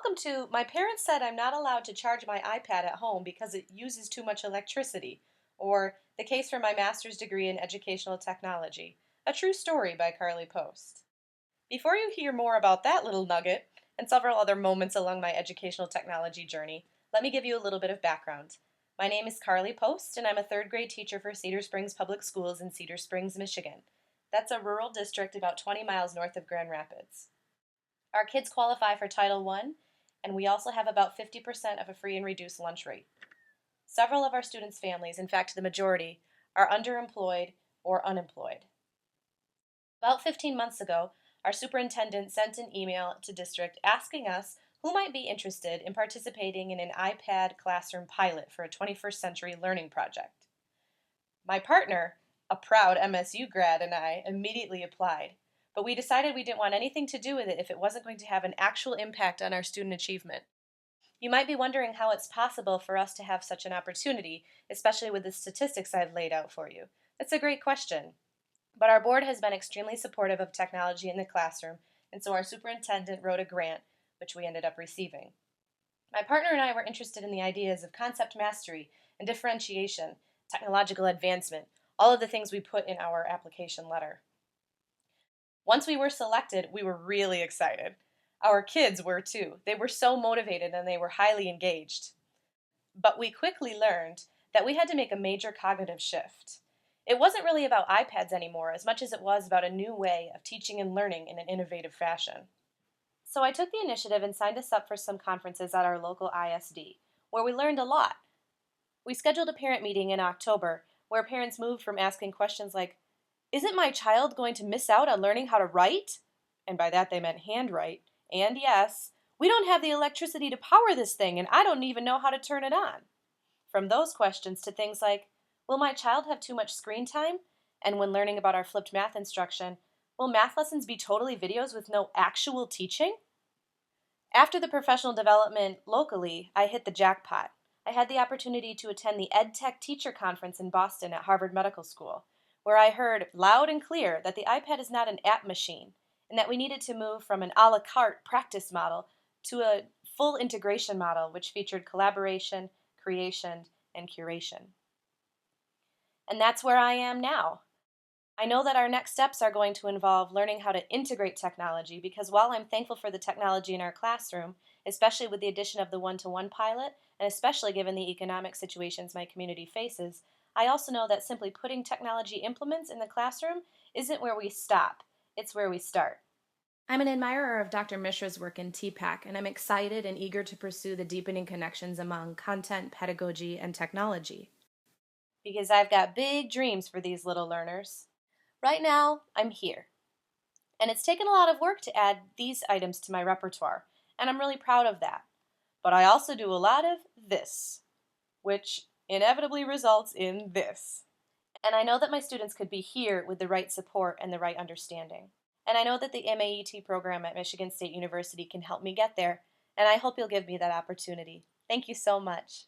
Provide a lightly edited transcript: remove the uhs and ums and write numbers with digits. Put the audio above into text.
Welcome to My parents said I'm not allowed to charge my iPad at home because it uses too much electricity, or The Case for My Master's Degree in Educational Technology, a true story by Carlie Post. Before you hear more about that little nugget and several other moments along my educational technology journey, let me give you a little bit of background. My name is Carlie Post, and I'm a third grade teacher for Cedar Springs Public Schools in Cedar Springs, Michigan. That's a rural district about 20 miles north of Grand Rapids. Our kids qualify for Title I, and we also have about 50% of a free and reduced lunch rate. Several of our students' families, in fact the majority, are underemployed or unemployed. About 15 months ago, our superintendent sent an email to district asking us who might be interested in participating in an iPad classroom pilot for a 21st century learning project. My partner, a proud MSU grad, and I immediately applied, but we decided we didn't want anything to do with it if it wasn't going to have an actual impact on our student achievement. You might be wondering how it's possible for us to have such an opportunity, especially with the statistics I've laid out for you. That's a great question. But our board has been extremely supportive of technology in the classroom, and so our superintendent wrote a grant, which we ended up receiving. My partner and I were interested in the ideas of concept mastery and differentiation, technological advancement, all of the things we put in our application letter. Once we were selected, we were really excited. Our kids were too. They were so motivated and they were highly engaged. But we quickly learned that we had to make a major cognitive shift. It wasn't really about iPads anymore as much as it was about a new way of teaching and learning in an innovative fashion. So I took the initiative and signed us up for some conferences at our local ISD, where we learned a lot. We scheduled a parent meeting in October where parents moved from asking questions like, "Isn't my child going to miss out on learning how to write?" And by that they meant handwrite. And yes, "We don't have the electricity to power this thing and I don't even know how to turn it on." From those questions to things like, "Will my child have too much screen time?" And when learning about our flipped math instruction, "Will math lessons be totally videos with no actual teaching?" After the professional development locally, I hit the jackpot. I had the opportunity to attend the EdTech Teacher Conference in Boston at Harvard Medical School, where I heard loud and clear that the iPad is not an app machine, and that we needed to move from an a la carte practice model to a full integration model which featured collaboration, creation, and curation. And that's where I am now. I know that our next steps are going to involve learning how to integrate technology because while I'm thankful for the technology in our classroom, especially with the addition of the one-to-one pilot, and especially given the economic situations my community faces, I also know that simply putting technology implements in the classroom isn't where we stop, it's where we start. I'm an admirer of Dr. Mishra's work in TPAC, and I'm excited and eager to pursue the deepening connections among content, pedagogy, and technology. Because I've got big dreams for these little learners. Right now, I'm here. And it's taken a lot of work to add these items to my repertoire, and I'm really proud of that. But I also do a lot of this, which inevitably results in this. And I know that my students could be here with the right support and the right understanding. And I know that the MAET program at Michigan State University can help me get there, and I hope you'll give me that opportunity. Thank you so much.